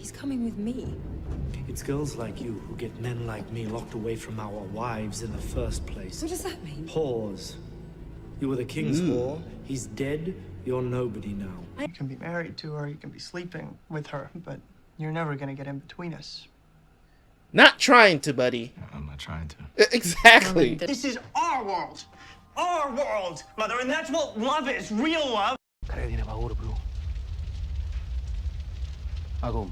He's coming with me. It's girls like you who get men like me locked away from our wives in the first place. What does that mean? Whores. You were the king's whore. He's dead. You're nobody now. You can be married to her, you can be sleeping with her, but you're never gonna get in between us. Not trying to, buddy. I'm not trying to. Exactly. This is our world! Our world, Mother, and that's what love is, real love! Kaya di na paura, bro. Agum,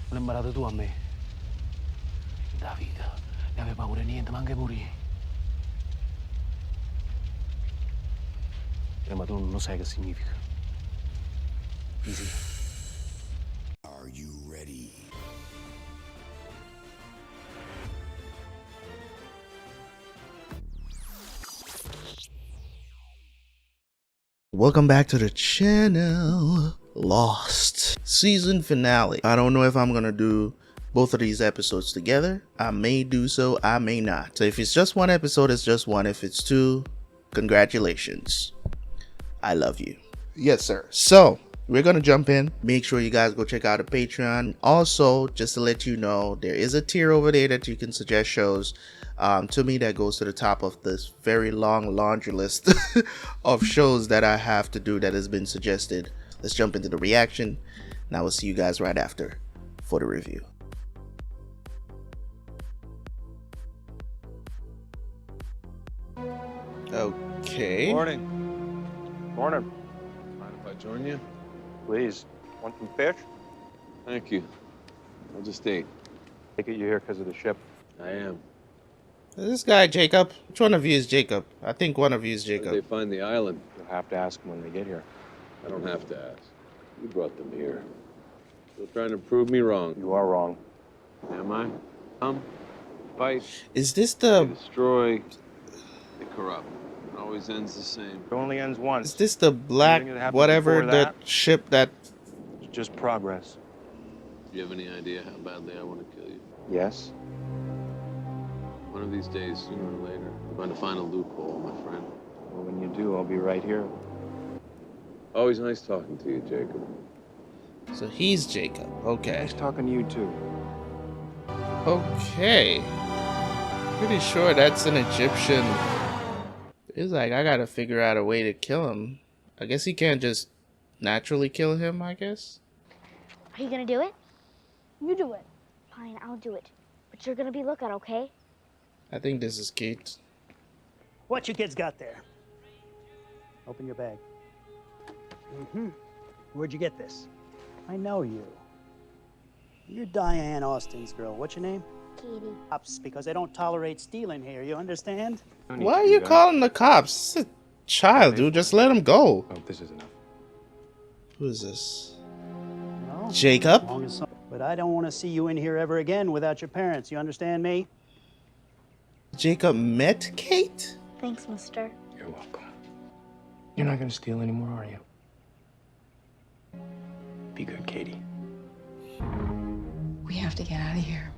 walang maratutuhan me. David, dami paura niente manca muri. Ma tu non sai che significa. Easy. Are you ready? Welcome back to the channel. Lost season finale. I don't know if I'm gonna do both of these episodes together. I may do so, I may not. So if it's just one episode, it's just one. If it's two, congratulations. I love you. Yes, sir. So we're gonna jump in. Make sure you guys go check out the Patreon. Also, just to let you know, there is a tier over there that you can suggest shows to me that goes to the top of this very long laundry list of shows that I have to do that has been suggested. Let's jump into the reaction. Now we'll see you guys right after for the review. Okay. Morning. Morning. Mind if I join you? Please. Want some fish? Thank you. I'll just eat. Take it you're here because of the ship. I am. This guy Jacob. Which one of you is Jacob? I think one of you is Where did they Jacob. find the island? You'll have to ask them when they get here. I don't have to ask. You brought them here. Still trying to prove me wrong. You are wrong. Am I? Fight. Is this They the destroy. They corrupt. It always ends the same. It only ends once. is this the black Anything that happened whatever before that that? ship that It's just progress. Do you have any idea how badly I want to kill you? Yes? One of these days, sooner or later, I'm going to find a loophole, my friend. Well, when you do, I'll be right here. Always nice talking to you, Jacob. so he's Jacob. Okay. Nice talking to you, too. Okay. Pretty sure that's an Egyptian. It's like I gotta figure out a way to kill him. I guess he can't just naturally kill him, I guess. Are you gonna do it? You do it. Fine, I'll do it. But you're gonna be lookout, okay? I think this is Kate. What you kids got there? Open your bag. Where'd you get this? I know you. You're Diane Austin's girl. What's your name? Katie. Cops, because they don't tolerate stealing here, you understand? Why are you calling the cops? It's a child, dude. Just let him go. Oh, this is enough. Who is this? No. Jacob? As long as but I don't want to see you in here ever again without your parents. You understand me? Jacob met Kate? Thanks, mister. You're welcome. You're not going to steal anymore, are you? Be good, Katie. We have to get out of here.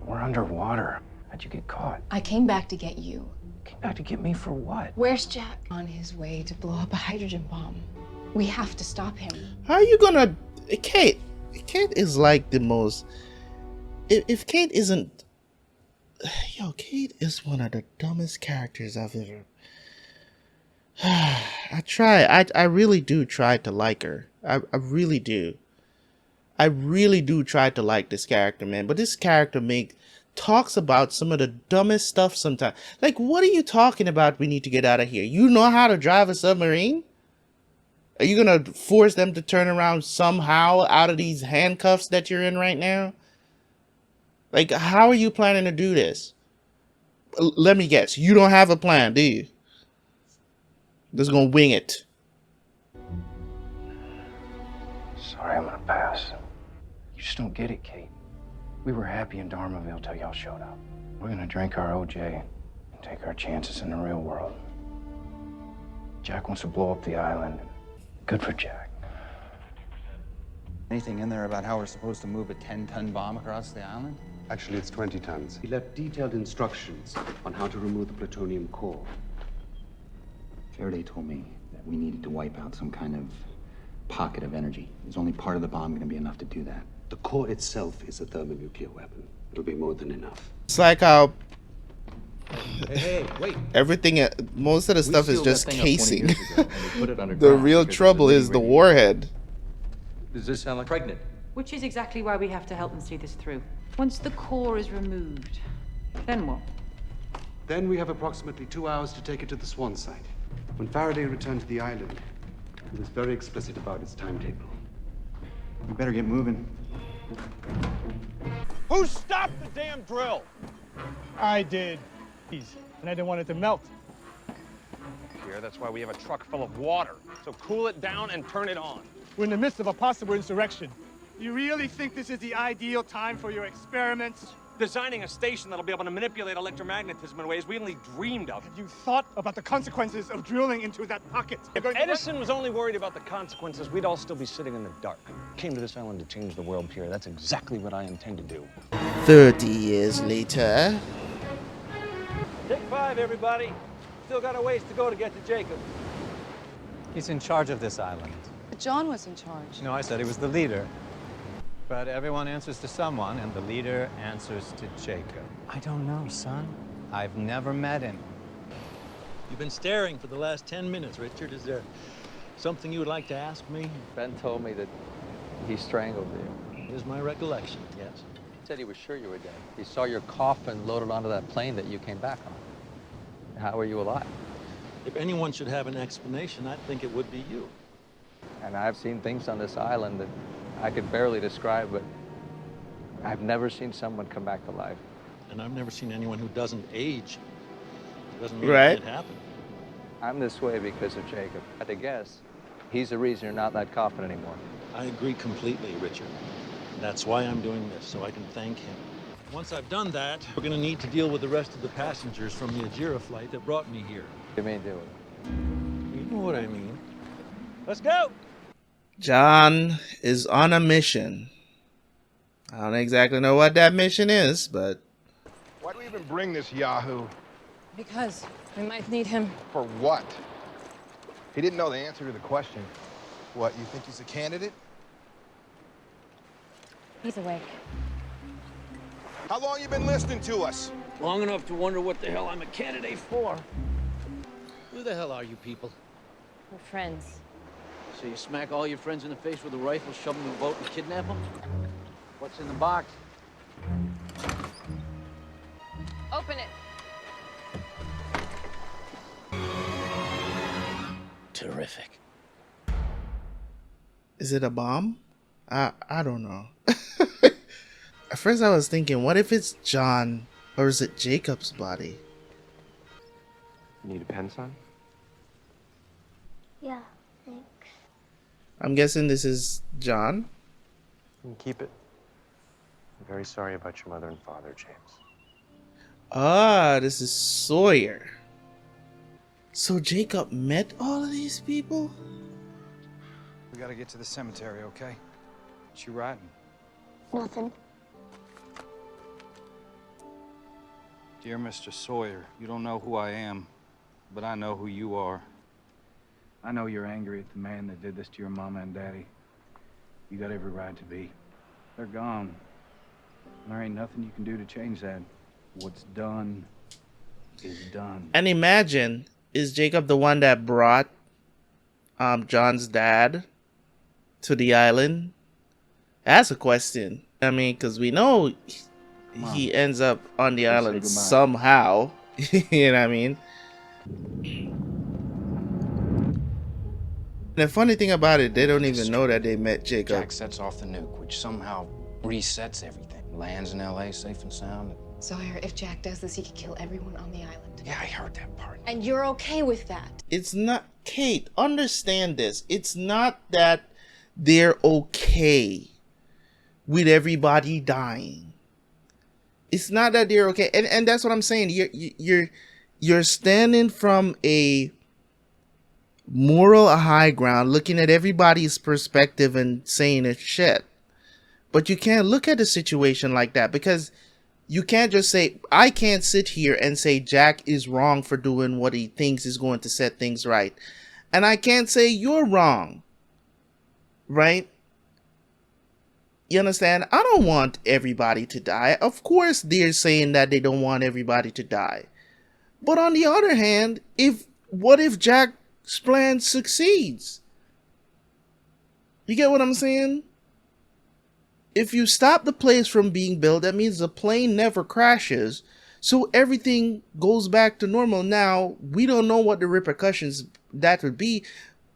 We're underwater. How'd you get caught? I came back to get you. Came back to get me for what? Where's Jack? On his way to blow up a hydrogen bomb. We have to stop him. How are you gonna... Kate is like the most... If Kate isn't... Yo, Kate is one of the dumbest characters I've ever... I really do try to like her. I really do. I really do try to like this character, man. But this character talks about some of the dumbest stuff sometimes. Like, what are you talking about? We need to get out of here. You know how to drive a submarine? Are you going to force them to turn around somehow out of these handcuffs that you're in right now? Like, how are you planning to do this? Let me guess. You don't have a plan, do you? Just going to wing it. Sorry, I'm going to pass. You just don't get it, Kate. We were happy in Dharmaville till y'all showed up. We're going to drink our OJ and take our chances in the real world. Jack wants to blow up the island. Good for Jack. Anything in there about how we're supposed to move a 10-ton bomb across the island? Actually, it's 20 tons. He left detailed instructions on how to remove the plutonium core. Faraday told me that we needed to wipe out some kind of pocket of energy. Is only part of the bomb going to be enough to do that? The core itself is a thermonuclear weapon. It'll be more than enough. It's like how Hey, wait. everything, most of the stuff is sealed that just thing up 20 casing. years ago, and we put it The underground real because it was trouble is the really warhead. Does this sound like pregnant? Which is exactly why we have to help them see this through. Once the core is removed, then what? Then we have approximately 2 hours to take it to the Swan site. When Faraday returned to the island, he was very explicit about his timetable. We better get moving. Who stopped the damn drill? I did. And I didn't want it to melt. Here, that's why we have a truck full of water. So cool it down and turn it on. We're in the midst of a possible insurrection. You really think this is the ideal time for your experiments? Designing a station that'll be able to manipulate electromagnetism in ways we only dreamed of. Have you thought about the consequences of drilling into that pocket? If Edison was only worried about the consequences, we'd all still be sitting in the dark. Came to this island to change the world, Pierre. That's exactly what I intend to do. 30 years later. Take 5, everybody. Still got a ways to go to get to Jacob. He's in charge of this island. But John was in charge. No, I said he was the leader. But everyone answers to someone, and the leader answers to Jacob. I don't know, son. I've never met him. You've been staring for the last 10 minutes, Richard. Is there something you would like to ask me? Ben told me that he strangled you. Here's my recollection, yes. He said he was sure you were dead. He saw your coffin loaded onto that plane that you came back on. How are you alive? If anyone should have an explanation, I think it would be you. And I've seen things on this island that I could barely describe, but I've never seen someone come back to life. And I've never seen anyone who doesn't age. It doesn't mean Right. it can't happen. I'm this way because of Jacob. I had to guess. He's the reason you're not in that coffin anymore. I agree completely, Richard. That's why I'm doing this, so I can thank him. Once I've done that, we're going to need to deal with the rest of the passengers from the Ajira flight that brought me here. You mean do it? You know what I mean. Let's go! John is on a mission. I don't exactly know what that mission is, but... Why do we even bring this Yahoo? Because we might need him. For what? He didn't know the answer to the question. What, you think he's a candidate? He's awake. How long you been listening to us? Long enough to wonder what the hell I'm a candidate for. Who the hell are you people? We're friends. So you smack all your friends in the face with a rifle, shove them in a boat, and kidnap them? What's in the box? Open it. Terrific. Is it a bomb? I don't know. At first I was thinking, what if it's John or is it Jacob's body? Need a pen, son? Yeah, thanks. I'm guessing this is John. You can keep it. I'm very sorry about your mother and father, James. Ah, this is Sawyer. So Jacob met all of these people? We gotta get to the cemetery, okay? What you riding? Nothing. Dear Mr. Sawyer, you don't know who I am, but I know who you are. I know you're angry at the man that did this to your mama and daddy. You got every right to be. They're gone. There ain't nothing you can do to change that. What's done is done. And imagine, is Jacob the one that brought John's dad to the island? That's a question. I mean, because we know he ends up on the island somehow. You know what I mean? The funny thing about it, they don't even know that they met Jacob. Jack sets off the nuke, which somehow resets everything. Lands in LA safe and sound. Sawyer, if Jack does this, he could kill everyone on the island. Yeah, I heard that part. And you're okay with that? It's not, Kate, understand this. It's not that they're okay with everybody dying. It's not that they're okay. And that's what I'm saying. You're standing from a moral high ground, looking at everybody's perspective and saying it's shit. But you can't look at the situation like that, because you can't just say, I can't sit here and say Jack is wrong for doing what he thinks is going to set things right. And I can't say you're wrong. Right? You understand? I don't want everybody to die. Of course they're saying that they don't want everybody to die. But on the other hand, what if Jack's plan succeeds? You get what I'm saying? If you stop the place from being built, that means the plane never crashes. So everything goes back to normal. Now, we don't know what the repercussions that would be.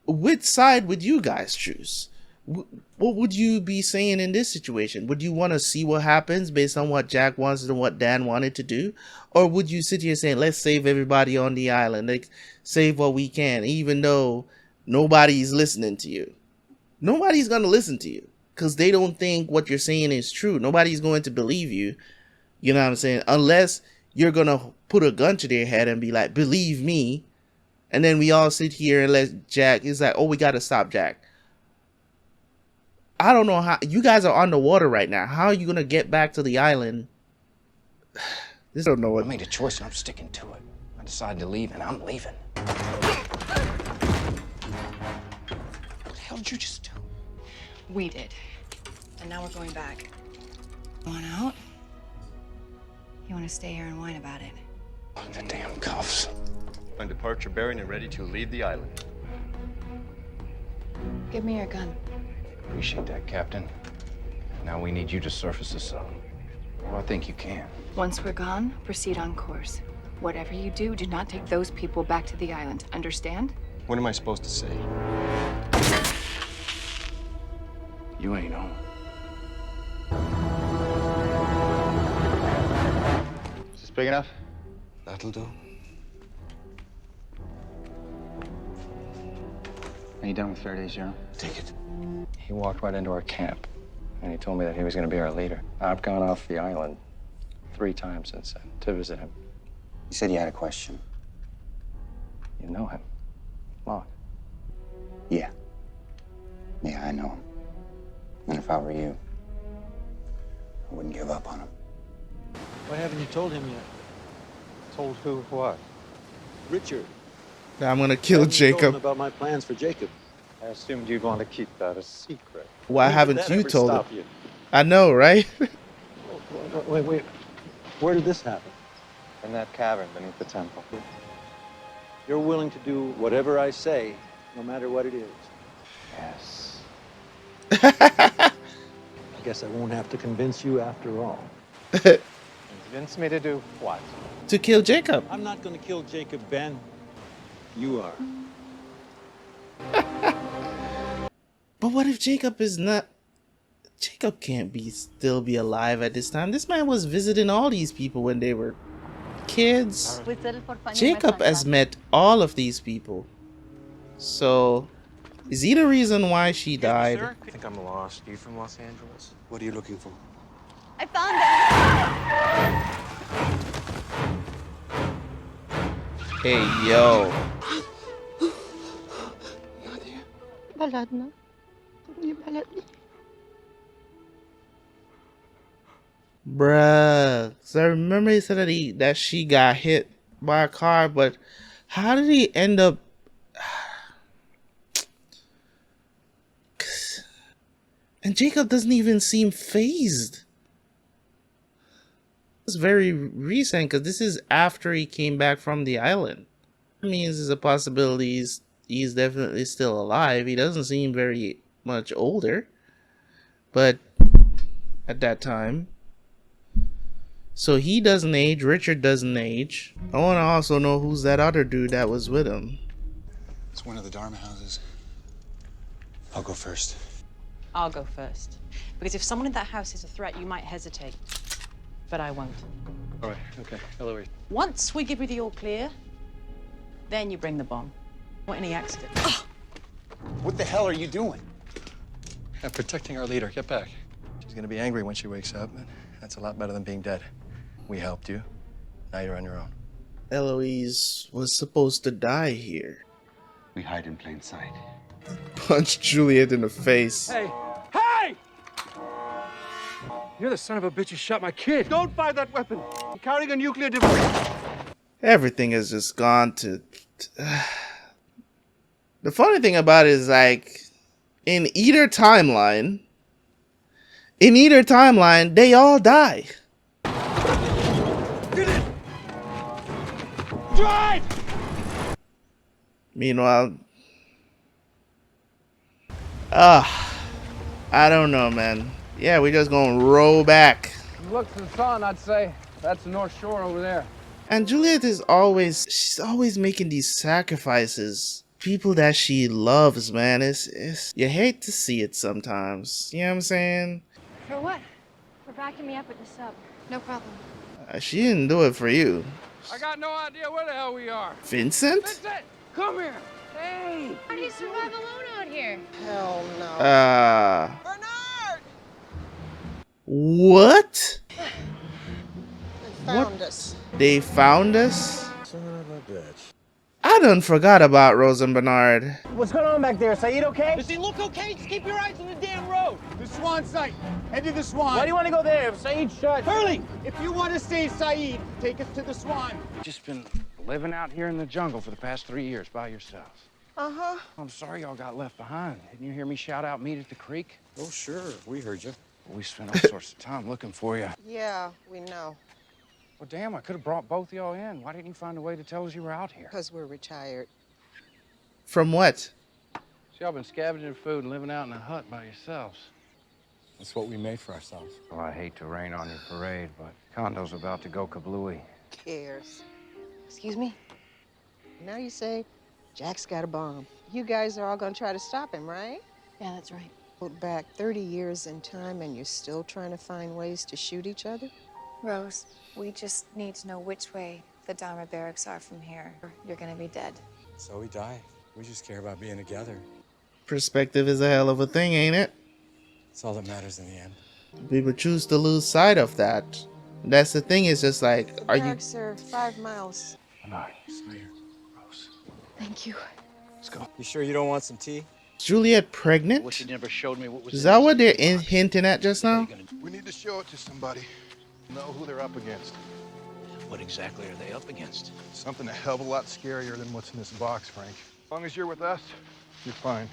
Which side would you guys choose? What would you be saying in this situation? Would you want to see what happens based on what Jack wants and what Dan wanted to do? Or would you sit here saying, let's save everybody on the island, let's save what we can, even though nobody's listening to you? Nobody's going to listen to you because they don't think what you're saying is true. Nobody's going to believe you. You know what I'm saying? Unless you're going to put a gun to their head and be like, believe me. And then we all sit here and let Jack, it's like, oh, we got to stop Jack. I don't know how, you guys are on the water right now. How are you going to get back to the island? Just don't know what. I made a choice and I'm sticking to it. I decided to leave and I'm leaving. What the hell did you just do? We did. And now we're going back. Want out? You want to stay here and whine about it? The damn cuffs. On departure bearing and ready to leave the island. Give me your gun. Appreciate that, Captain. Now we need you to surface the sun. Well, I think you can. Once we're gone, proceed on course. Whatever you do, do not take those people back to the island. Understand? What am I supposed to say? You ain't home. Is this big enough? That'll do. Are you done with Faraday's journal? Take it. He walked right into our camp, and he told me that he was going to be our leader. I've gone off the island 3 times since then to visit him. You said you had a question. You know him, Locke. Yeah. Yeah, I know him. And if I were you, I wouldn't give up on him. Why haven't you told him yet? Told who what? Richard. Now I'm gonna kill Told him Jacob. about my plans for Jacob. I assumed you'd want to keep that a secret. Why When did haven't that you ever told him? stop you? I know, right? Wait. Where did this happen? In that cavern beneath the temple. You're willing to do whatever I say, no matter what it is. Yes. I guess I won't have to convince you after all. Convince me to do what? To kill Jacob. I'm not going to kill Jacob, Ben. You are. But what if Jacob is not? Jacob can't still be alive at this time. This man was visiting all these people when they were kids. Jacob has met all of these people. So, is he the reason why she died? I think I'm lost. Are you from Los Angeles? What are you looking for? I found it. Hey, yo. Bruh. So I remember he said that she got hit by a car, but how did he end up? And Jacob doesn't even seem phased. It's very recent because this is after he came back from the island. That means there's a possibility he's definitely still alive. He doesn't seem very much older, but at that time. So he doesn't age, Richard doesn't age. I want to also know who's that other dude that was with him. It's one of the Dharma houses. I'll go first. I'll go first. Because if someone in that house is a threat, you might hesitate. But I won't. All right, okay. Eloise. Once we give you the all clear, then you bring the bomb. Or any accident. What the hell are you doing? I'm protecting our leader. Get back. She's gonna be angry when she wakes up, but that's a lot better than being dead. We helped you. Now you're on your own. Eloise was supposed to die here. We hide in plain sight. Punch Juliet in the face. Hey! Hey! You're the son of a bitch who shot my kid. Don't fire that weapon. I'm carrying a nuclear device. Everything has just gone to... The funny thing about it is, like, in either timeline, In either timeline, they all die. Drive! Meanwhile, I don't know, man. Yeah, we just gonna roll back. Look to the sun, I'd say. That's the North Shore over there. And Juliet is she's always making these sacrifices. People that she loves, man. It's you hate to see it sometimes. You know what I'm saying? For what? For backing me up at the sub. No problem. She didn't do it for you. I got no idea where the hell we are. Vincent? Vincent, come here. Hey. How do you survive alone out here? Hell no. Bernard! What? They found us. They found us? Son of a bitch. I done forgot about Rose and Bernard. What's going on back there, Sayid, okay? Does he look okay? Just keep your eyes on the damn road. The Swan site. Head to the Swan. Why do you want to go there? Sayid shut. Hurley, if you want to save Sayid, take us to the Swan. Just been living out here in the jungle for the past 3 years by yourselves. Uh-huh. I'm sorry y'all got left behind. Didn't you hear me shout out meet at the creek? Oh, sure. We heard you. We spent all sorts of time looking for you. Yeah, we know. Well, damn, I could have brought both y'all in. Why didn't you find a way to tell us you were out here? Because we're retired. From what? So y'all been scavenging food and living out in a hut by yourselves. That's what we made for ourselves. Well, I hate to rain on your parade, but Kondo's about to go kablooey. Cares. Excuse me? Now you say Jack's got a bomb. You guys are all going to try to stop him, right? Yeah, that's right. Look back 30 years in time and you're still trying to find ways to shoot each other? Rose, we just need to know which way the Dharma barracks are from here. You're gonna be dead. So we die. We just care about being together. Perspective is a hell of a thing, ain't it? It's all that matters in the end. People choose to lose sight of that. That's the thing, is just like, The are you... barracks are 5 miles. Bernard, Sawyer, Rose. Tlet's go. Let's go. You sure you don't want some tea? Is Juliet pregnant? Wish you never showed me what was Is in that it. what they're hinting at just now? We need to show it to somebody. Know who they're up against. What exactly are they up against? Something a hell of a lot scarier than what's in this box, Frank. As long as you're with us, you're fine.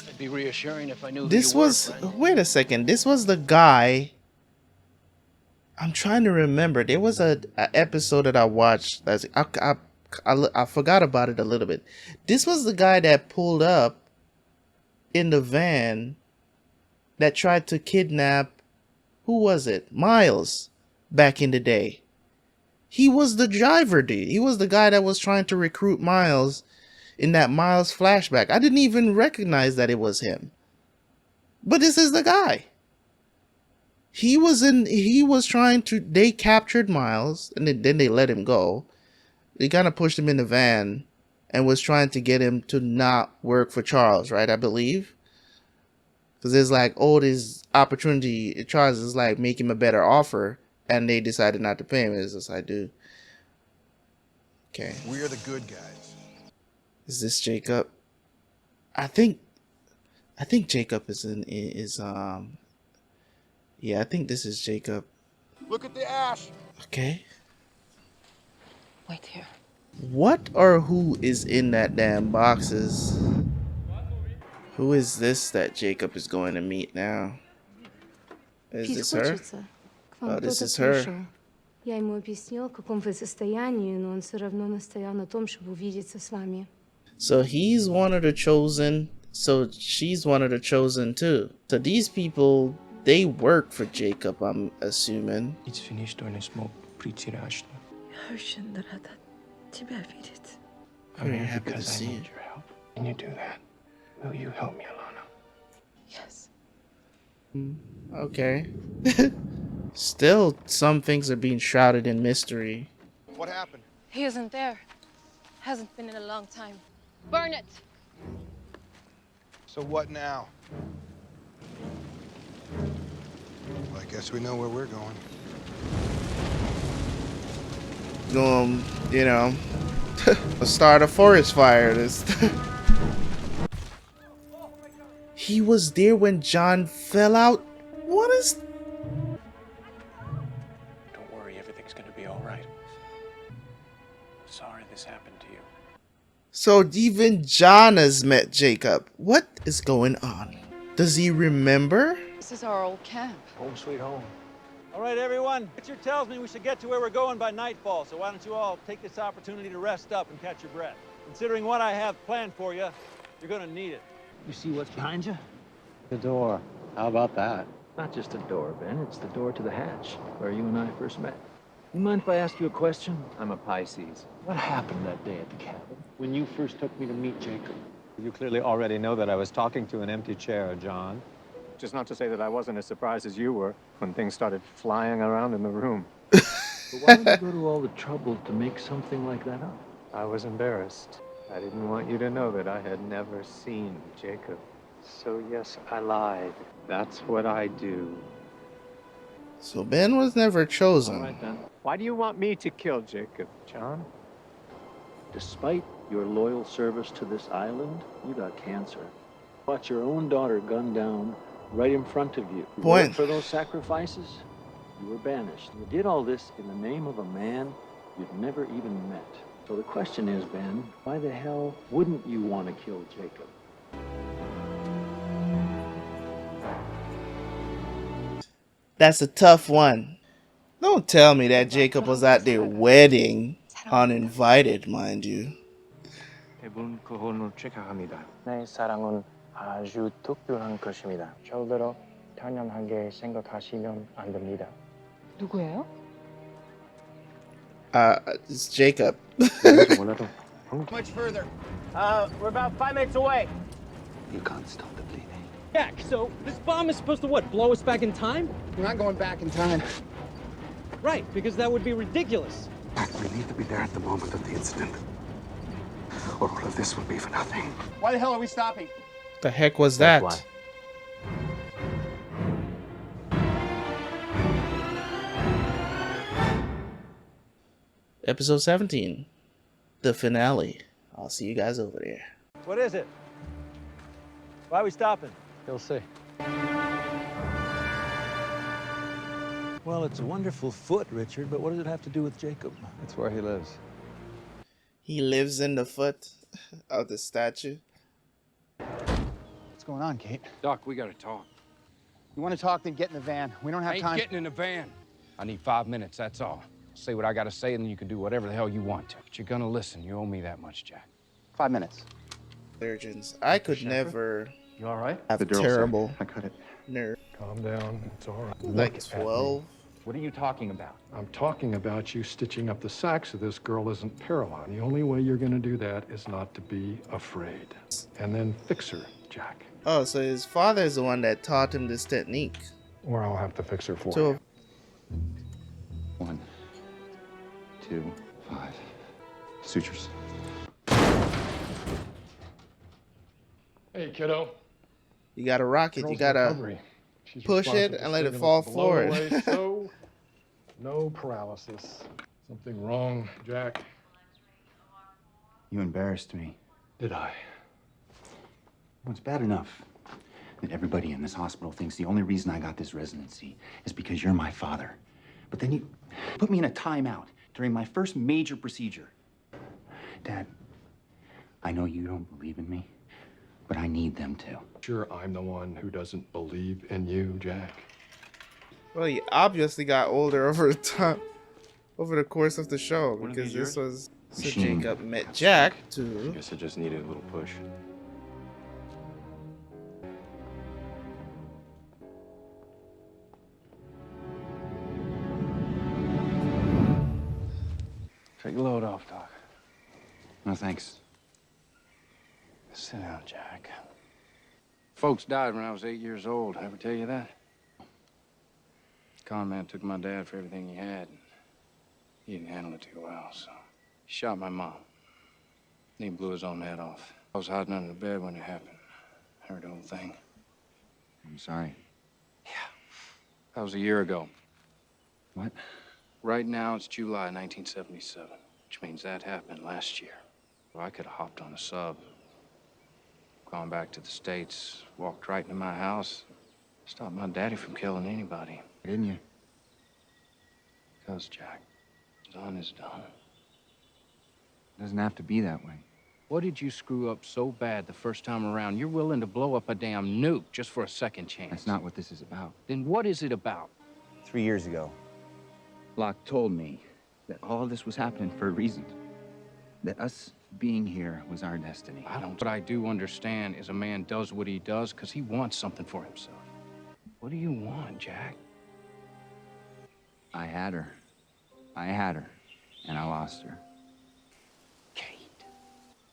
It'd be reassuring if I knew who This you were, was... friend. Wait a second. This was the guy... I'm trying to remember. There was a episode that I watched. I forgot about it a little bit. This was the guy that pulled up in the van that tried to kidnap... Who was it? Miles. Back in the day. He was the driver, dude. He was the guy that was trying to recruit Miles in that Miles flashback. I didn't even recognize that it was him. But this is the guy. He was trying to, they captured Miles and then they let him go. They kind of pushed him in the van and was trying to get him to not work for Charles, right? I believe. Because there's like, oh, this opportunity, Charles is like, make him a better offer. And they decided not to pay him. It's just, I do. Okay. We are the good guys. Is this Jacob? I think Jacob is yeah, I think this is Jacob. Look at the ash. Okay. Wait here. What or who is in that damn boxes? Who is this that Jacob is going to meet now? Is this her? Oh, this is her. Я ему объяснила, в каком вы состоянии, но он все равно настоял на том, чтобы увидеться с вами. So he's one of the chosen. So she's one of the chosen too. So these people, they work for Jacob, I'm assuming. It's finished when I smoke pretty rash. Я очень рада тебя видеть. I'm here happy to because I see need you. your help. Can you do that? Will you help me, Alana? Yes. Okay. Still, some things are being shrouded in mystery. What happened? He isn't there. Hasn't been in a long time. Burn it! So what now? Well, I guess we know where we're going. You know, start a forest fire. He was there when John fell out. What is... Don't worry, everything's gonna be all right. Sorry this happened to you. So even John has met Jacob. What is going on? Does he remember? This is our old camp. Home sweet home. All right, everyone. Richard tells me we should get to where we're going by nightfall, so why don't you all take this opportunity to rest up and catch your breath. Considering what I have planned for you, you're gonna need it. You see what's behind you? The door. How about that? Not just a door, Ben. It's the door to the hatch, where you and I first met. You mind if I ask you a question? I'm a Pisces. What happened that day at the cabin when you first took me to meet Jacob? You clearly already know that I was talking to an empty chair, John. Just not to say that I wasn't as surprised as you were when things started flying around in the room. But why would you go to all the trouble to make something like that up? I was embarrassed. I didn't want you to know that I had never seen Jacob. So yes, I lied. That's what I do. So Ben was never chosen. All right, then. Why do you want me to kill Jacob, John? Despite your loyal service to this island, you got cancer. Watch your own daughter gunned down right in front of you. You worked for those sacrifices, you were banished. You did all this in the name of a man you'd never even met. So the question is, Ben, why the hell wouldn't you want to kill Jacob? That's a tough one. Don't tell me that Jacob was at their wedding, uninvited, mind you. 대부분 그혼을 체크합니다. 내 사랑은 아주 특별한 것입니다. 절대로 당연하게 생각하시면 안 됩니다. 누구예요? It's Jacob. Much further. We're about 5 minutes away. You can't stop the bleeding. Jack, so this bomb is supposed to what, blow us back in time? We're not going back in time. Right, because that would be ridiculous. We need to be there at the moment of the incident. Or all of this will be for nothing. Why the hell are we stopping? The heck was that? Episode 17. The finale. I'll see you guys over there. What is it? Why are we stopping? You'll see. Well, it's a wonderful foot, Richard, but what does it have to do with Jacob? It's where he lives. He lives in the foot of the statue. What's going on, Kate? Doc, we gotta talk. You want to talk, then get in the van. We don't have I ain't time. getting in the van. I need 5 minutes, that's all. Say what I gotta say, and then you can do whatever the hell you want to. But you're gonna listen. You owe me that much, Jack. 5 minutes. Surgeons. I could never You all right? have terrible I cut it. nerve. Calm down. It's all right. Like 12. What are you talking about? I'm talking about you stitching up the sack so this girl isn't parallel. The only way you're going to do that is not to be afraid. And then fix her, Jack. Oh, so his father is the one that taught him this technique. Or I'll have to fix her for So, you. 1, 2, 5. Sutures. Hey, kiddo. you gotta rock it. You Girl's gotta recovery. She's push it responsible and let it for fall sitting below the forward. waist, so no paralysis. Something wrong, Jack? You embarrassed me. Did I? Well, it's bad enough that everybody in this hospital thinks the only reason I got this residency is because you're my father. But then you put me in a timeout during my first major procedure. Dad, I know you don't believe in me, but I need them to. Sure, I'm the one who doesn't believe in you, Jack. Well, he obviously got older over the time, over the course of the show, because this was so Machine. Jacob met Jack to. Guess I just needed a little push. Take a load off, Doc. No, thanks. Sit down, Jack. Folks died when I was 8 years old. Ever tell you that? Con man took my dad for everything he had. He didn't handle it too well, so he shot my mom. Then he blew his own head off. I was hiding under the bed when it happened. Heard the whole thing. I'm sorry. That was a year ago. What? Right now, it's July 1977, which means that happened last year. Well, I could have hopped on a sub, gone back to the States, walked right into my house, stopped my daddy from killing anybody. Didn't you? Because, Jack, done is done. It doesn't have to be that way. What did you screw up so bad the first time around? You're willing to blow up a damn nuke just for a second chance. That's not what this is about. Then what is it about? 3 years ago, Locke told me that all of this was happening for a reason. That us being here was our destiny. What I do understand is a man does what he does because he wants something for himself. What do you want, Jack? I had her. And I lost her.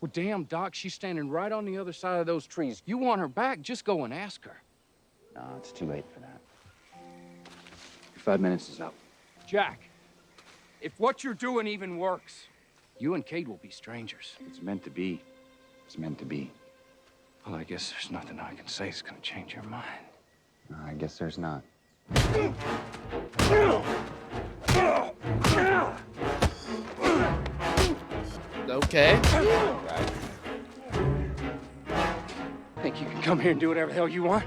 Well, damn, Doc, she's standing right on the other side of those trees. You want her back, just go and ask her. No, it's too late for that. Your 5 minutes is up. Jack, if what you're doing even works, you and Kate will be strangers. It's meant to be. It's meant to be. Well, I guess there's nothing I can say that's gonna change your mind. No, I guess there's not. Okay. Think you can come here and do whatever the hell you want?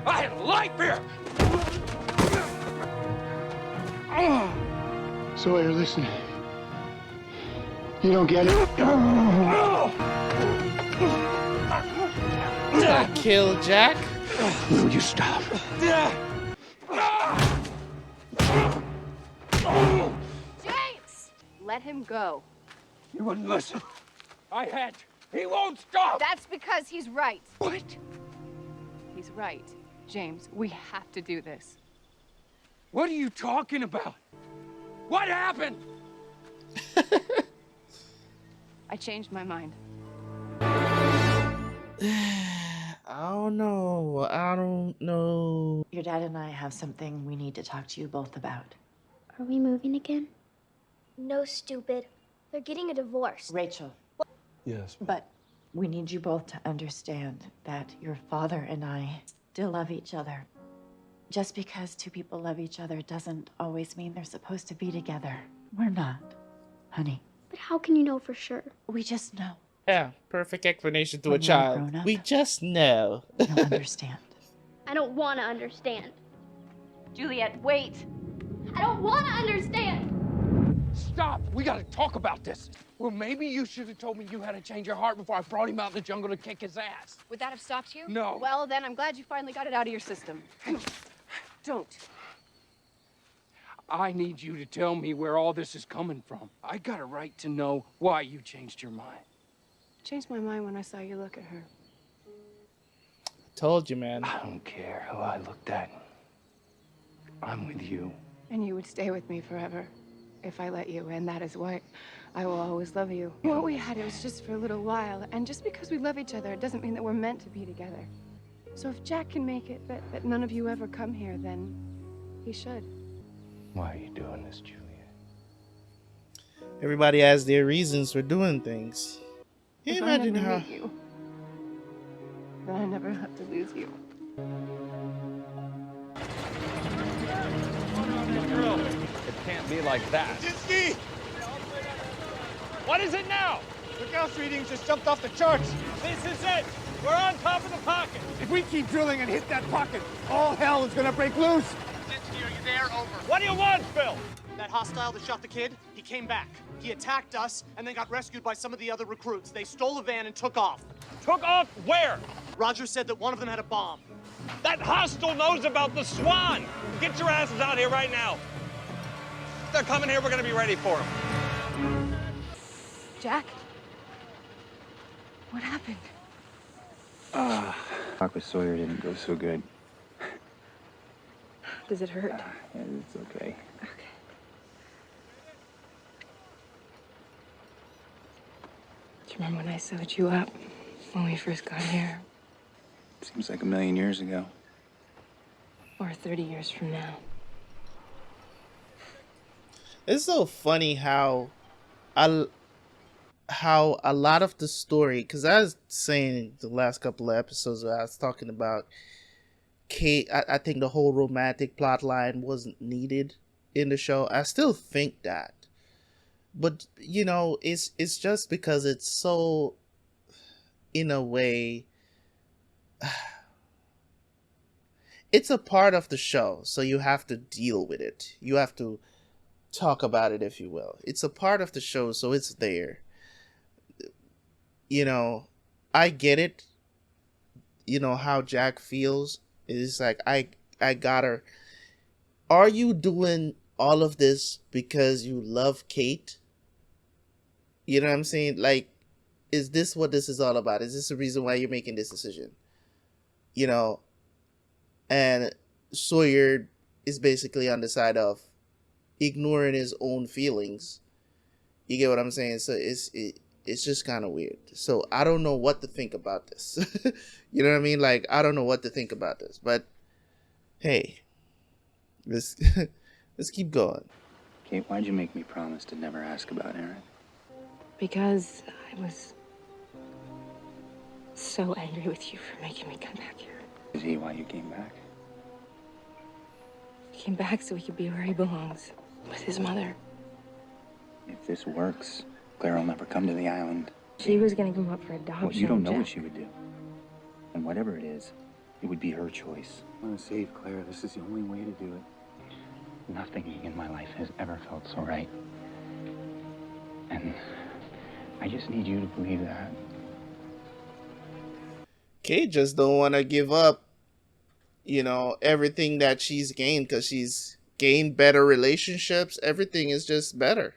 I had a life here! Sawyer, listen. You don't get it. Did I kill Jack? Will you stop? James! Let him go. You wouldn't listen. I had to. He won't stop! That's because he's right. What? He's right. James, we have to do this. What are you talking about? What happened? I changed my mind. I don't know. Your dad and I have something we need to talk to you both about. Are we moving again? No, stupid. They're getting a divorce. Rachel. Yes. But we need you both to understand that your father and I still love each other. Just because two people love each other doesn't always mean they're supposed to be together. We're not, honey. But how can you know for sure? We just know. Yeah, perfect explanation to When a you're child. grown up, We just know. You'll understand. I don't want to understand. Juliet, wait. I don't want to understand. Stop! We gotta talk about this. Well, maybe you should have told me you had to change your heart before I brought him out in the jungle to kick his ass. Would that have stopped you? No. Well, then I'm glad you finally got it out of your system. Don't. I need you to tell me where all this is coming from. I got a right to know why you changed your mind. I changed my mind when I saw you look at her. Told you, man. I don't care who I looked at. I'm with you. And you would stay with me forever if I let you, and that is why I will always love you. What we had, it was just for a little while, and just because we love each other, it doesn't mean that we're meant to be together. So if Jack can make it that none of you ever come here, then he should. Why are you doing this, Juliet? Everybody has their reasons for doing things. Can you If I imagine never how? meet you, then I never have to lose you. It can't be like that. Jinsky! What is it now? The Gauss readings just jumped off the charts. This is it. We're on top of the pocket. If we keep drilling and hit that pocket, all hell is gonna break loose. Jinsky, are you there? Over. What do you want, Phil? That hostile that shot the kid, he came back. He attacked us and then got rescued by some of the other recruits. They stole a van and took off. Took off where? Roger said that one of them had a bomb. That hostile knows about the Swan. Get your asses out here right now. If they're coming here, we're gonna be ready for them. Jack? What happened? Talk with Sawyer didn't go so good. Does it hurt? It's okay. Do you remember when I sewed you up when we first got here? Seems like a million years ago. Or 30 years from now? It's so funny how a lot of the story, because I was saying the last couple of episodes where I was talking about Kate, I think the whole romantic plot line wasn't needed in the show. I still think that, but you know, it's just because it's so, in a way, it's a part of the show, so you have to deal with it. You have to talk about it, if you will. It's a part of the show, so it's there. you know, I get it. You know how Jack feels. It's like I got her. Are you doing all of this because you love Kate? You know what I'm saying? Like, is this what this is all about? Is this the reason why you're making this decision? You know, and Sawyer is basically on the side of ignoring his own feelings. You get what I'm saying? So it's just kind of weird. So I don't know what to think about this. You know what I mean? Like, I don't know what to think about this. But hey, let's keep going. Kate, why'd you make me promise to never ask about Aaron? Because I was so angry with you for making me come back here. Is he why you came back? He came back so he could be where he belongs, with his mother. If this works, Claire will never come to the island. She was gonna come up for adoption. Well, you don't know Jack. what she would do. And whatever it is, it would be her choice. I want to save Claire. This is the only way to do it. Nothing in my life has ever felt so right. And I just need you to believe that. Kate just don't want to give up, you know, everything that she's gained, because she's gained better relationships. Everything is just better.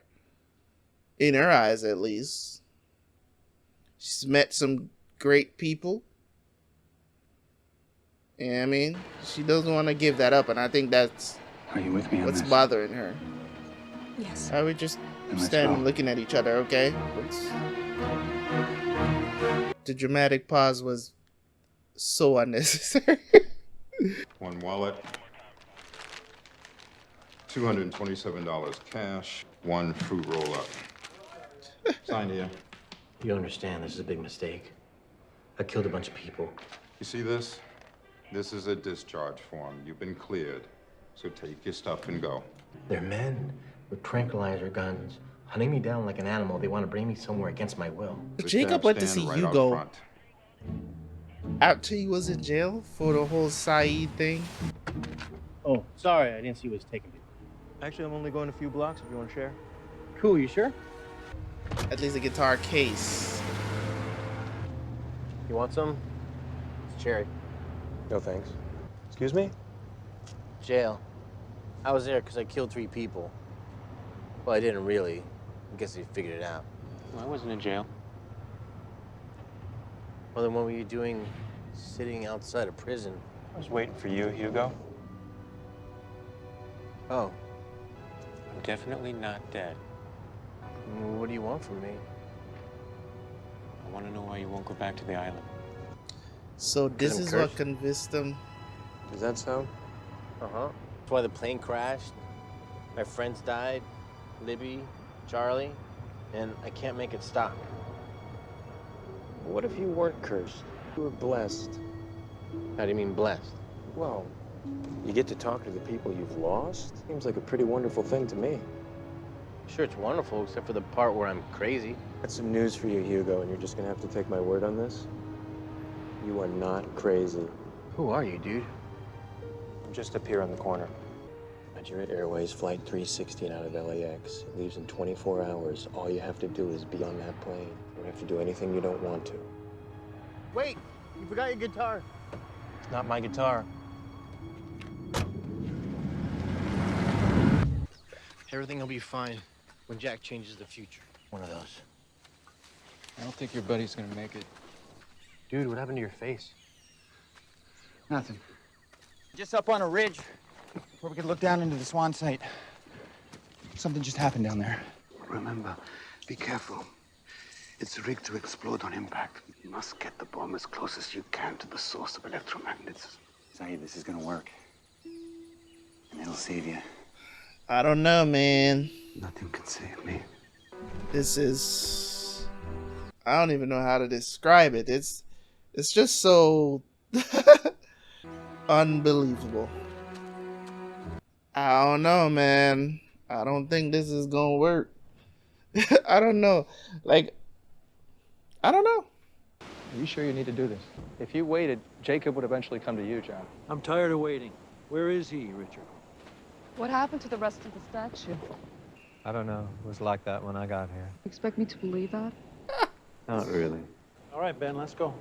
In her eyes, at least. She's met some great people. Yeah, I mean, she doesn't want to give that up, and I think that's Are you with me on what's this? bothering her. Yes. I would just Then let's stand go. looking at each other, okay? The dramatic pause was so unnecessary. One wallet, $227 cash, one fruit roll-up. Sign here. You understand this is a big mistake. I killed a bunch of people. You see this? This is a discharge form. You've been cleared. So take your stuff and go. They're men with tranquilizer guns, hunting me down like an animal. They want to bring me somewhere against my will. Jacob went to see Stand right out Hugo front. after he was in jail for the whole Sayid thing. Oh, sorry, I didn't see what was taking you. Actually, I'm only going a few blocks if you want to share. Cool, you sure? At least a guitar case. You want some? It's cherry. No thanks. Excuse me? Jail. I was there because I killed 3 people. Well, I didn't really. I guess they figured it out. Well, I wasn't in jail. Well, then what were you doing sitting outside of prison? I was waiting for you, Hugo. Oh. I'm definitely not dead. What do you want from me? I want to know why you won't go back to the island. So this I'm is cursed? what convinced him. Does that so? Uh-huh. That's why the plane crashed. My friends died. Libby, Charlie, and I can't make it stop. What if you weren't cursed? You were blessed. How do you mean blessed? Well, you get to talk to the people you've lost. Seems like a pretty wonderful thing to me. Sure, it's wonderful, except for the part where I'm crazy. That's some news for you, Hugo, and you're just gonna have to take my word on this. You are not crazy. Who are you, dude? I'm just up here on the corner. Nigeria Airways Flight 316 out of LAX. It leaves in 24 hours. All you have to do is be on that plane. You don't have to do anything you don't want to. Wait, you forgot your guitar. It's not my guitar. Everything will be fine when Jack changes the future. One of those. I don't think your buddy's gonna make it. Dude, what happened to your face? Nothing. Just up on a ridge where we could look down into the swan site. Something just happened down there. Remember, be careful. It's rigged to explode on impact. You must get the bomb as close as you can to the source of electromagnets. Sayid, this is gonna work. And it'll save you. I don't know, man. Nothing can save me. This is... I don't even know how to describe it. It's just so unbelievable. I don't know, man. I don't think this is gonna work. I don't know. Like, I don't know. Are you sure you need to do this? If you waited, Jacob would eventually come to you, John. I'm tired of waiting. Where is he, Richard? What happened to the rest of the statue? I don't know. It was like that when I got here. Expect me to believe that? Not really. All right, Ben, let's go.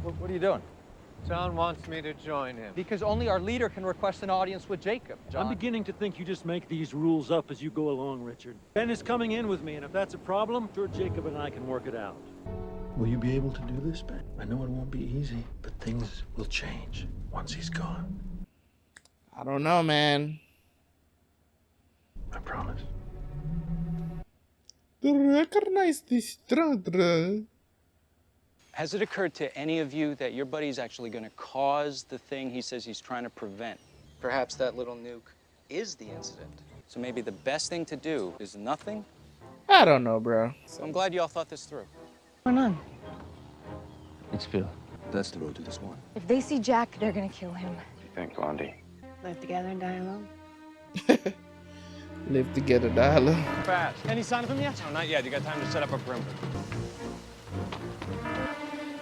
What are you doing? John wants me to join him. Because only our leader can request an audience with Jacob, John. I'm beginning to think you just make these rules up as you go along, Richard. Ben is coming in with me, and if that's a problem, sure Jacob and I can work it out. Will you be able to do this, Ben? I know it won't be easy, but things will change once he's gone. I don't know, man. I promise. Recognize this strand. Has it occurred to any of you that your buddy's actually going to cause the thing he says he's trying to prevent? Perhaps that little nuke is the incident. So maybe the best thing to do is nothing? I don't know, bro. So I'm glad you all thought this through. What's going on? It's Phil. That's the road to the Swan. If they see Jack, they're gonna kill him. You think, Blondie? Live together and die alone. Live together, die alone. Fast. Any sign of him yet? No, not yet. You got time to set up a perimeter.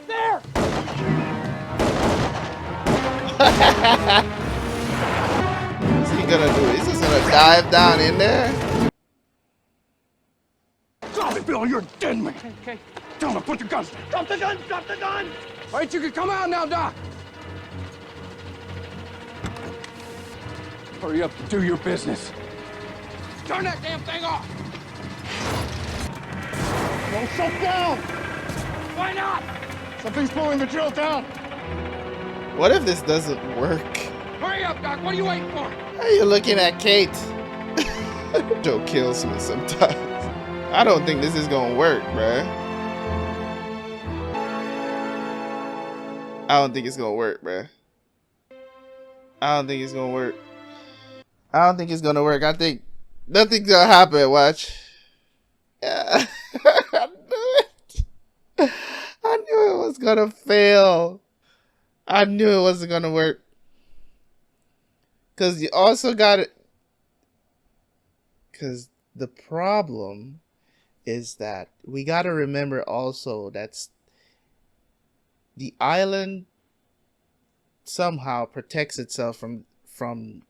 There! What's he gonna do? He's just gonna dive down in there? Drop it, Bill. You're a dead man. Okay. Tell him, put the guns down. Drop the gun! Drop the gun! All right, you can come out now, Doc. Hurry up and do your business. Turn that damn thing off! Don't shut down! Why not? Something's pulling the drill down. What if this doesn't work? Hurry up, Doc. What are you waiting for? How are you looking at Kate? Joe kills me sometimes. I don't think this is gonna work, bruh. I don't think it's gonna work, bruh. I don't think it's gonna work. I don't think it's gonna work. I think nothing's gonna happen. Watch. Yeah. I knew it. I knew it was gonna fail. I knew it wasn't gonna work. Cause you also got it. Cause the problem is that we gotta remember also that's the island somehow protects itself from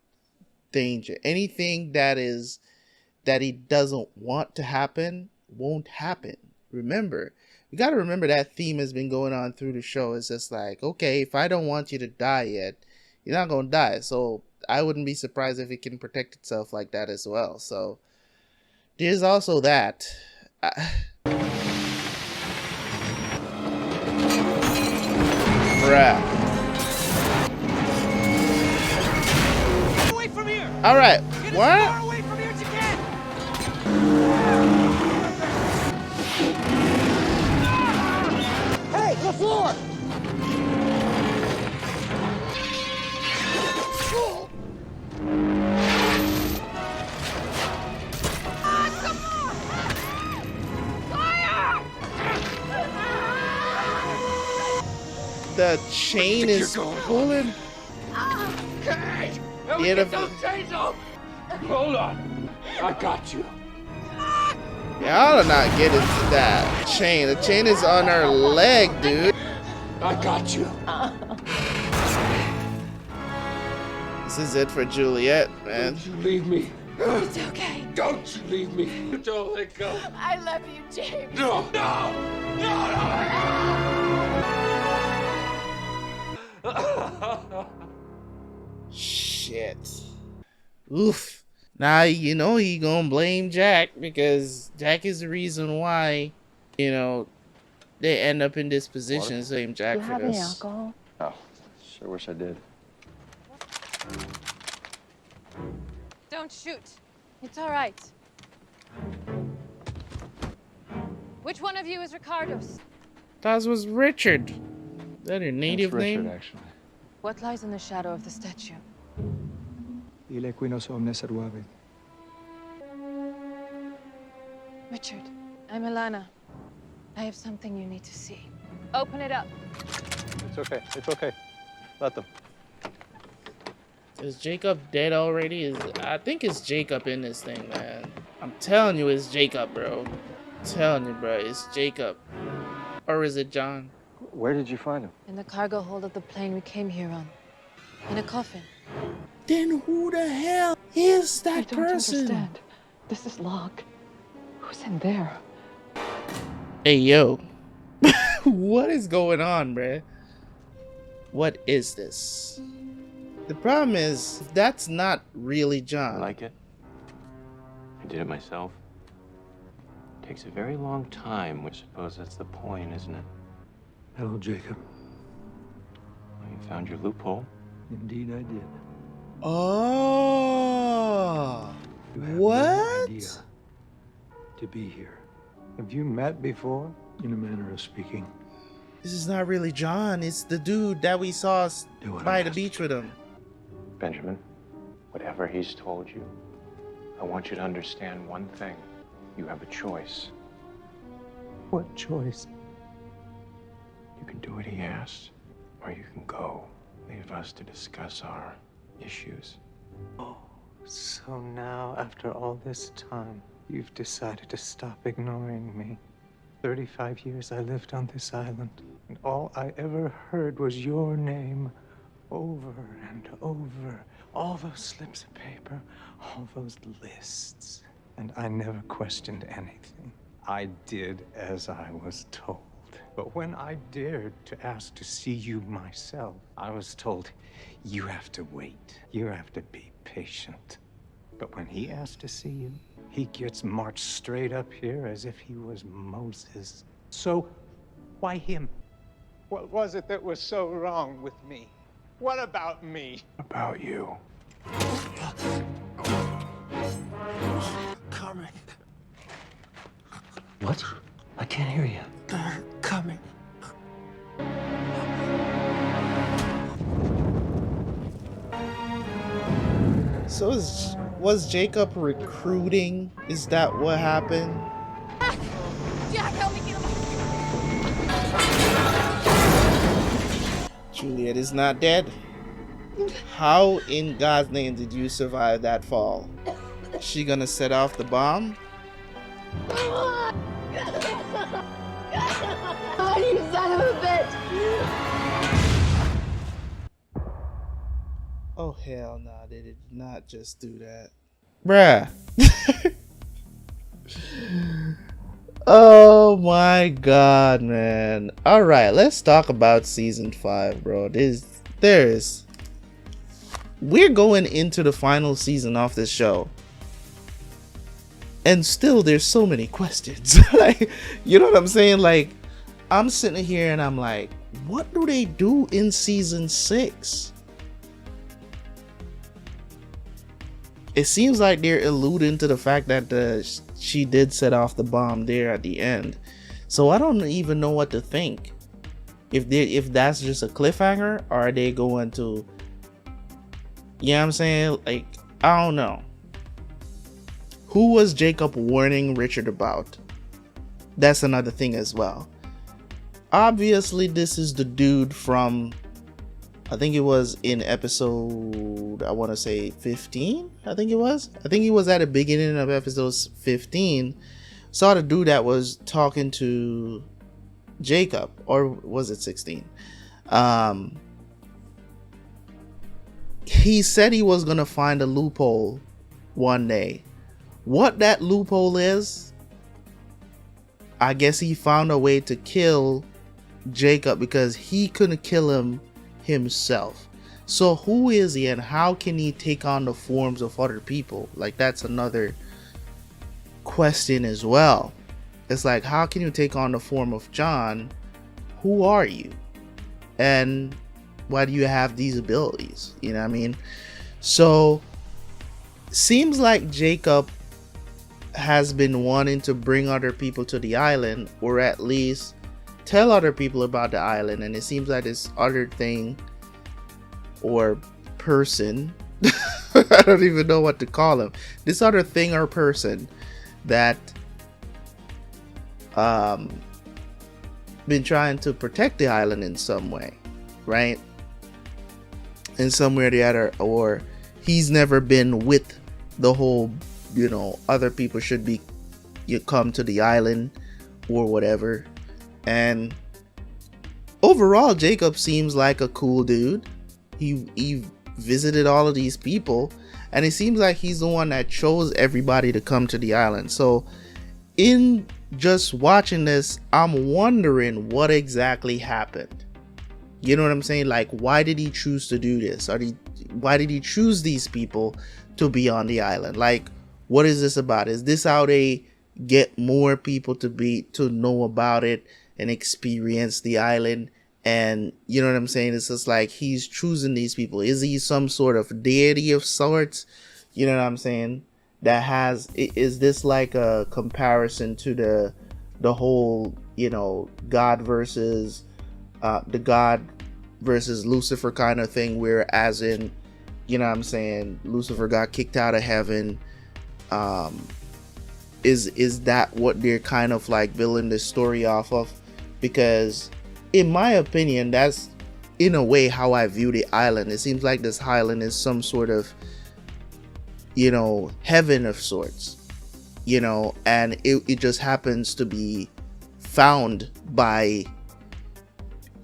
danger. Anything that he doesn't want to happen won't happen. Remember, you got to remember that theme has been going on through the show. It's just like, okay, if I don't want you to die yet, you're not gonna die. So I wouldn't be surprised if it can protect itself like that as well. So there's also that. Bruh. Away from here. All right. Get What? as far away from here as you can. Hey, the floor. The chain is pulling. Hey, Yeah, get those chains off. Hold on, I got you. Yeah, I do not get into that chain. The chain is on her leg, dude. I got you. This is it for Juliet, man. Don't you leave me. It's okay. Don't you leave me. Don't let go. I love you, James. No, no, no. Shit. Oof. Now, you know he gonna blame Jack because Jack is the reason why, you know, they end up in this position. Blame Jack Do you for have any this. alcohol? Oh, sure wish I did. Don't shoot. It's all right. Which one of you is Ricardo's? That was Richard. Is that your native It's Richard, name? actually. What lies in the shadow of the statue? Ille qui nos omnes aduavit. Richard, I'm Alana. I have something you need to see. Open it up. It's okay. It's okay. Let them. Is Jacob dead already? I think it's Jacob in this thing, man. I'm telling you, it's Jacob, bro. I'm telling you, bro, it's Jacob. Or is it John? Where did you find him? In the cargo hold of the plane we came here on. In a coffin. Then who the hell is that I don't person? understand. This is Locke. Who's in there? Hey, yo. What is going on, bruh? What is this? The problem is, that's not really John. I like it. I did it myself. It takes a very long time, which I suppose that's the point, isn't it? Hello, Jacob. Well, you found your loophole. Indeed, I did. Oh. You have What? no idea to be here. Have you met before? In a manner of speaking. This is not really John. It's the dude that we saw by the beach with him. Benjamin, whatever he's told you, I want you to understand one thing. You have a choice. What choice? You can do what he asks, or you can go. Leave us to discuss our issues. Oh, so now, after all this time, you've decided to stop ignoring me. 35 years I lived on this island, and all I ever heard was your name over and over. All those slips of paper, all those lists. And I never questioned anything. I did as I was told. But when I dared to ask to see you myself, I was told, you have to wait. You have to be patient. But when he asked to see you, he gets marched straight up here as if he was Moses. So, why him? What was it that was so wrong with me? What about me? About you. Coming. What? I can't hear you. They're coming. So was Jacob recruiting? Is that what happened? Jack, help me get him. Juliet is not dead. How in God's name did you survive that fall? Is she gonna set off the bomb? Oh, you son of a bitch! Oh hell no, they did not just do that. Bruh. Oh my god, man. Alright, let's talk about season 5, bro. We're going into the final season of this show. And still there's so many questions. Like, you know what I'm saying? Like, I'm sitting here and I'm like, what do they do in season 6? It seems like they're alluding to the fact that she did set off the bomb there at the end. So I don't even know what to think. If that's just a cliffhanger, or are they going to, you know what I'm saying? Like, I don't know. Who was Jacob warning Richard about? That's another thing as well. Obviously, this is the dude from, I think it was in episode, I want to say 15. I think he was at the beginning of episode 15. Saw the dude that was talking to Jacob, or was it 16? He said he was gonna find a loophole one day. What that loophole is, I guess he found a way to kill Jacob because he couldn't kill him himself. So who is he and how can he take on the forms of other people? Like, that's another question as well. It's like, how can you take on the form of John? Who are you? And why do you have these abilities? You know what I mean? So seems like Jacob has been wanting to bring other people to the island, or at least tell other people about the island, and it seems like this other thing or person I don't even know what to call him, this other thing or person that been trying to protect the island in some way, right? In some way or the other, or he's never been with the whole, you know, other people should be, you come to the island or whatever. And overall, Jacob seems like a cool dude. He visited all of these people, and it seems like he's the one that chose everybody to come to the island. So in just watching this, I'm wondering what exactly happened. You know what I'm saying? Like, why did he choose to do this? Why did he choose these people to be on the island? Like, what is this about? Is this how they get more people to know about it and experience the island? And you know what I'm saying? It's just like he's choosing these people. Is he some sort of deity of sorts? You know what I'm saying? That has, is this like a comparison to the whole, you know, God versus Lucifer kind of thing, where as in, you know what I'm saying, Lucifer got kicked out of heaven. Is that what they're kind of like building this story off of? Because in my opinion, that's in a way how I view the island. It seems like this island is some sort of, you know, heaven of sorts, you know, and it just happens to be found by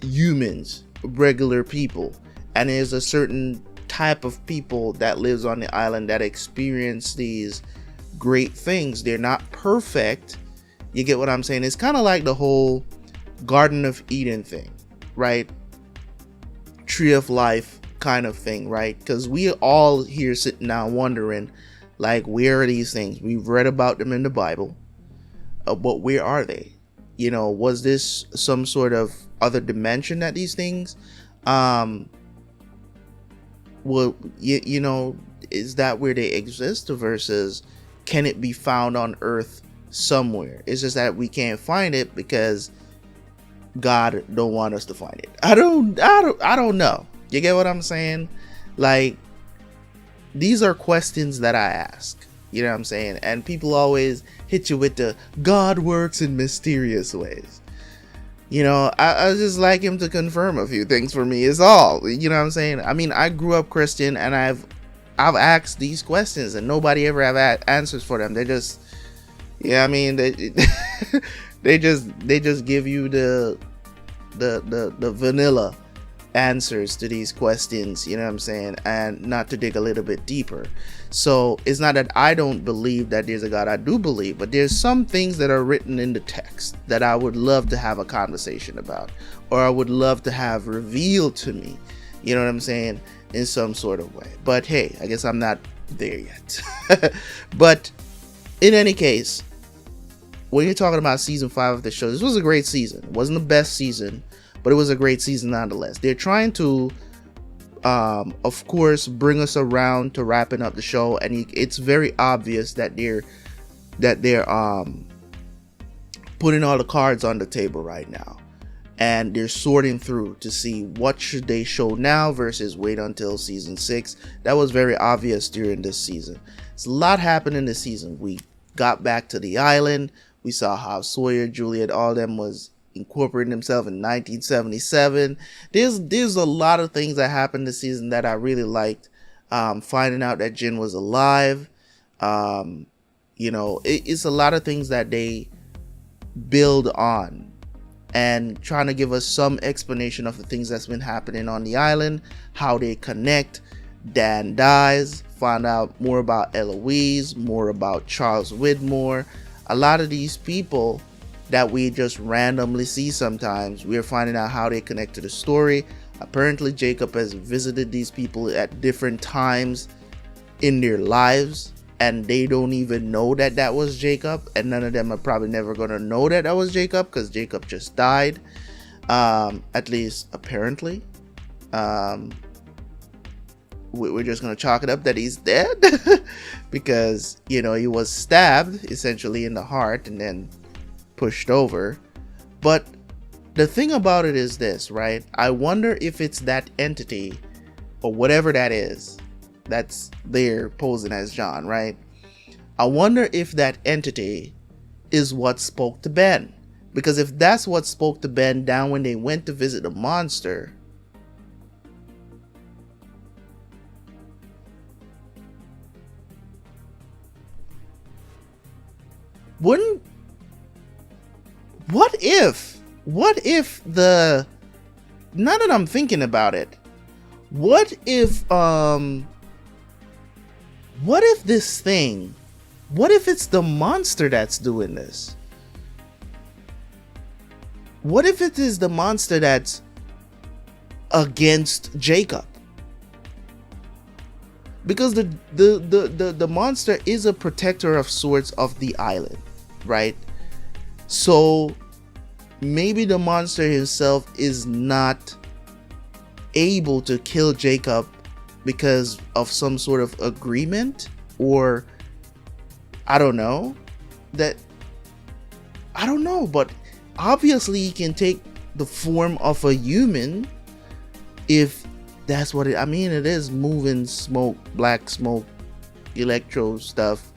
humans, regular people. And there's a certain type of people that lives on the island that experience these great things. They're not perfect. You get what I'm saying? It's kind of like the whole Garden of Eden thing, right? Tree of Life kind of thing, right? Because we all here sitting now wondering, like, where are these things? We've read about them in the Bible, but where are they? You know, was this some sort of other dimension that these things, well, you know, is that where they exist, versus can it be found on Earth somewhere? It's just that we can't find it because God don't want us to find it. I don't know. You get what I'm saying? Like, these are questions that I ask. You know what I'm saying? And people always hit you with the God works in mysterious ways. You know, I just like him to confirm a few things for me is all. You know what I'm saying? I mean, I grew up Christian and I've asked these questions and nobody ever have answers for them. They just, yeah, I mean, they just give you the vanilla answers to these questions, you know what I'm saying, and not to dig a little bit deeper. So it's not that I don't believe that there's a God. I do believe, but there's some things that are written in the text that I would love to have a conversation about, or I would love to have revealed to me, you know what I'm saying, in some sort of way. But hey, I guess I'm not there yet. But in any case, when you're talking about season 5 of the show, this was a great season. It wasn't the best season, but it was a great season nonetheless. They're trying to, of course, bring us around to wrapping up the show, and it's very obvious that they're putting all the cards on the table right now, and they're sorting through to see what should they show now versus wait until season 6. That was very obvious during this season. There's a lot happening this season. We got back to the island. We saw how Sawyer, Juliet, all them was incorporating themselves in 1977. There's a lot of things that happened this season that I really liked. Finding out that Jin was alive. You know, it's a lot of things that they build on and trying to give us some explanation of the things that's been happening on the island, how they connect. Dan dies, find out more about Eloise, more about Charles Widmore. A lot of these people that we just randomly see sometimes, we're finding out how they connect to the story. Apparently Jacob has visited these people at different times in their lives, and they don't even know that that was Jacob, and none of them are probably never going to know that that was Jacob because Jacob just died, at least apparently. We're just going to chalk it up that he's dead because, you know, he was stabbed essentially in the heart and then pushed over. But the thing about it is this, right? I wonder if it's that entity or whatever that is that's there posing as John, right? I wonder if that entity is what spoke to Ben, because if that's what spoke to Ben down when they went to visit the monster, what if the, now that I'm thinking about it, what if what if this thing, what if it's the monster that's doing this? What if it is the monster that's against Jacob? Because the monster is a protector of sorts of the island, right? So maybe the monster himself is not able to kill Jacob because of some sort of agreement, or I don't know, but obviously he can take the form of a human if that's what it, I mean, it is moving smoke, black smoke, electro stuff.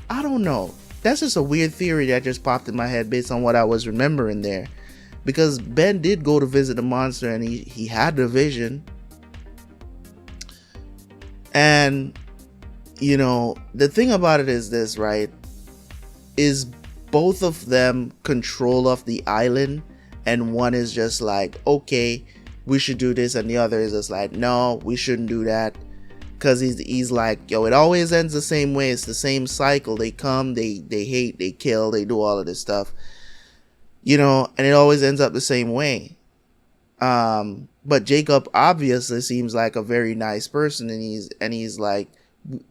I don't know. That's just a weird theory that just popped in my head based on what I was remembering there. Because Ben did go to visit the monster and he had the vision. And, you know, the thing about it is this, right? Is both of them control of the island, and one is just like, okay, we should do this, and the other is just like, no, we shouldn't do that, because he's like, yo, it always ends the same way. It's the same cycle. They come, they hate, they kill, they do all of this stuff, you know, and it always ends up the same way. But Jacob obviously seems like a very nice person, and he's like,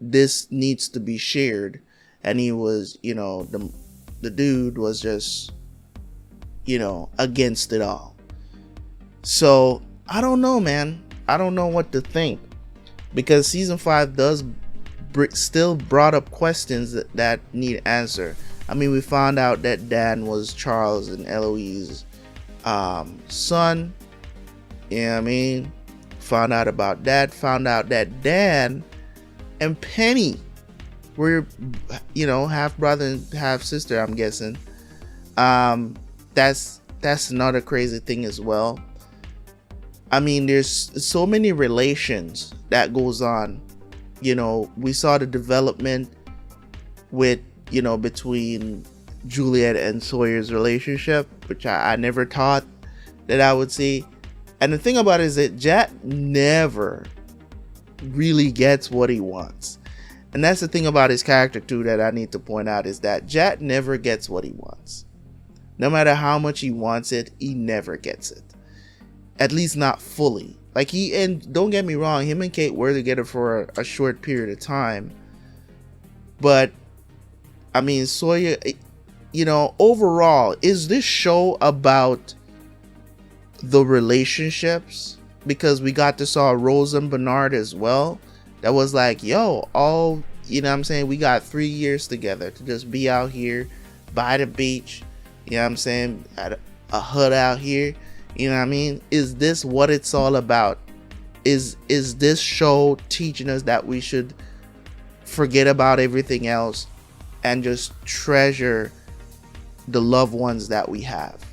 this needs to be shared, and he was, you know, the dude was just, you know, against it all. So I don't know, man. I don't know what to think, because season 5 does still brought up questions that need answer. I mean, we found out that Dan was Charles and Eloise's son. You know what I mean? Found out about that. Found out that Dan and Penny were, you know, half brother and half sister, I'm guessing. That's another crazy thing as well. I mean, there's so many relations that goes on. You know, we saw the development with, you know, between Juliet and Sawyer's relationship, which I never thought that I would see. And the thing about it is that Jack never really gets what he wants. And that's the thing about his character too that I need to point out, is that Jack never gets what he wants. No matter how much he wants it, he never gets it. At least not fully. Like, and don't get me wrong, him and Kate were together for a short period of time. But, I mean, Sawyer, you know, overall, is this show about the relationships? Because we got to saw Rose and Bernard as well. That was like, yo, all, you know what I'm saying? We got 3 years together to just be out here by the beach. You know what I'm saying? At a hut out here. You know what I mean? Is this what it's all about? Is this show teaching us that we should forget about everything else and just treasure the loved ones that we have?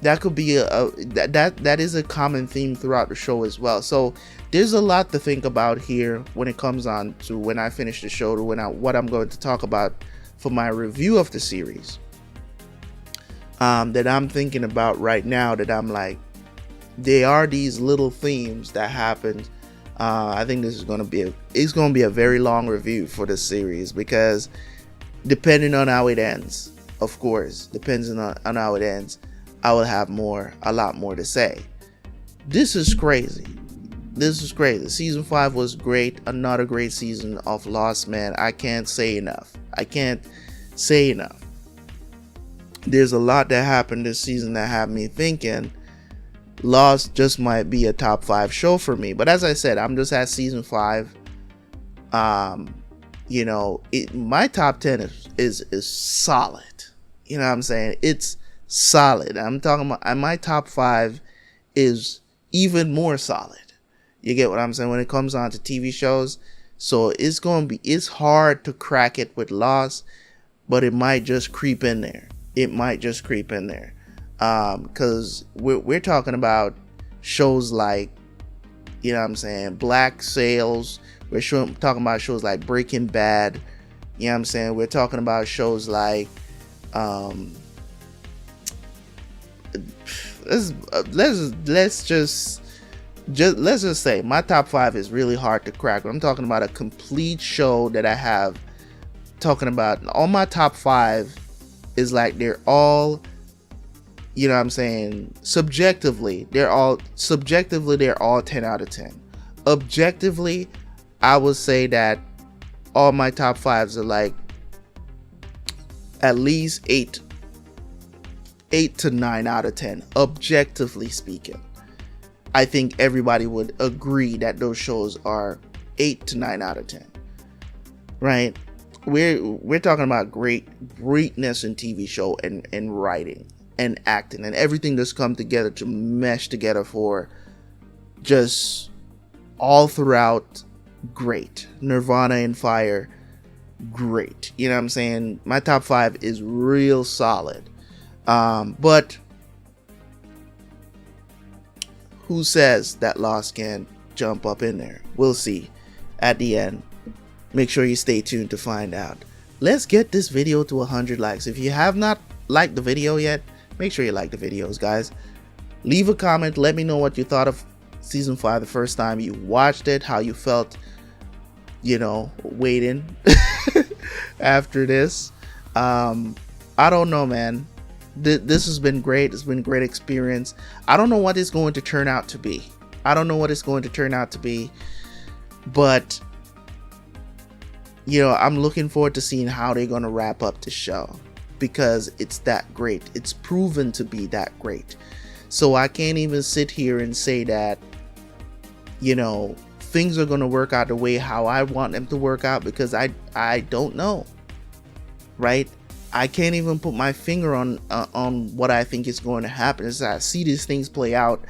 That could be that is a common theme throughout the show as well. So there's a lot to think about here when it comes on to when I finish the show, to what I'm going to talk about for my review of the series. That I'm thinking about right now, that I'm like, there are these little themes that happened. I think this is going to be a very long review for this series, because depending on how it ends, of course, depending on how it ends, I will have a lot more to say. This is crazy. Season 5 was great. Another great season of Lost, man. I can't say enough. There's a lot that happened this season that had me thinking Lost just might be a top 5 show for me. But as I said, I'm just at season 5. You know, my top 10 is solid. You know what I'm saying? It's solid. I'm talking about my top 5 is even more solid. You get what I'm saying when it comes on to TV shows. So it's hard to crack it with Lost, but it might just creep in there. Because we're talking about shows like, you know what I'm saying, Black Sails. We're talking about shows like Breaking Bad. You know what I'm saying? We're talking about shows like let's just let's just say my top 5 is really hard to crack. I'm talking about a complete show that I have. Talking about all my top 5 is like they're all, you know what I'm saying, subjectively they're all 10 out of 10. Objectively, I would say that all my top 5s are like at least 8 to 9 out of 10. Objectively speaking, I think everybody would agree that those shows are 8 to 9 out of 10, right? We're talking about greatness in TV show and writing and acting and everything that's come together to mesh together for just all throughout great. Nirvana and Fire, great. You know what I'm saying? My top 5 is real solid. But who says that Lost can't jump up in there? We'll see at the end. Make sure you stay tuned to find out. Let's get this video to 100 likes. If you have not liked the video yet, make sure you like the videos, guys. Leave a comment. Let me know what you thought of season 5 the first time you watched it, how you felt, you know, waiting after this. I don't know, man. This has been great. It's been a great experience. I don't know what it's going to turn out to be. But you know, I'm looking forward to seeing how they're going to wrap up the show, because it's that great. It's proven to be that great. So I can't even sit here and say that, you know, things are going to work out the way how I want them to work out, because I don't know, right? I can't even put my finger on what I think is going to happen. As I see these things play out,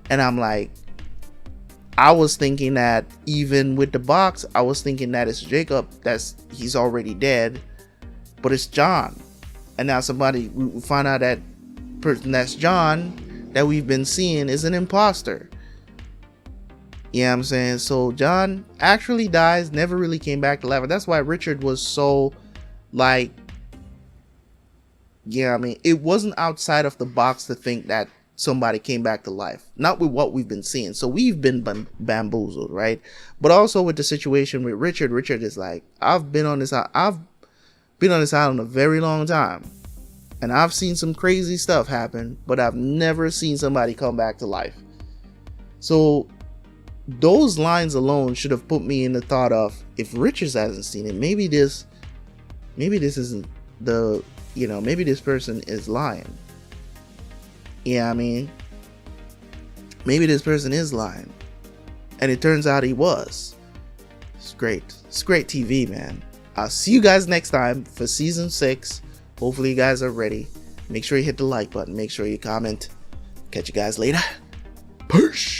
and I'm like, I was thinking that even with the box, I was thinking that it's Jacob, he's already dead, but it's John. And now we find out that person that's John that we've been seeing is an imposter. You know what I'm saying? So John actually dies, never really came back to life. And that's why Richard was so like, yeah, I mean, it wasn't outside of the box to think that somebody came back to life, not with what we've been seeing. So we've been bamboozled, right? But also with the situation with Richard is like, I've been on this island a very long time, and I've seen some crazy stuff happen, but I've never seen somebody come back to life. So those lines alone should have put me in the thought of, if Richards hasn't seen it, maybe this isn't the, you know, maybe this person is lying. Yeah, I mean, maybe this person is lying, and it turns out he was. It's great. It's great TV, man. I'll see you guys next time for season 6. Hopefully you guys are ready. Make sure you hit the like button. Make sure you comment. Catch you guys later. Peace.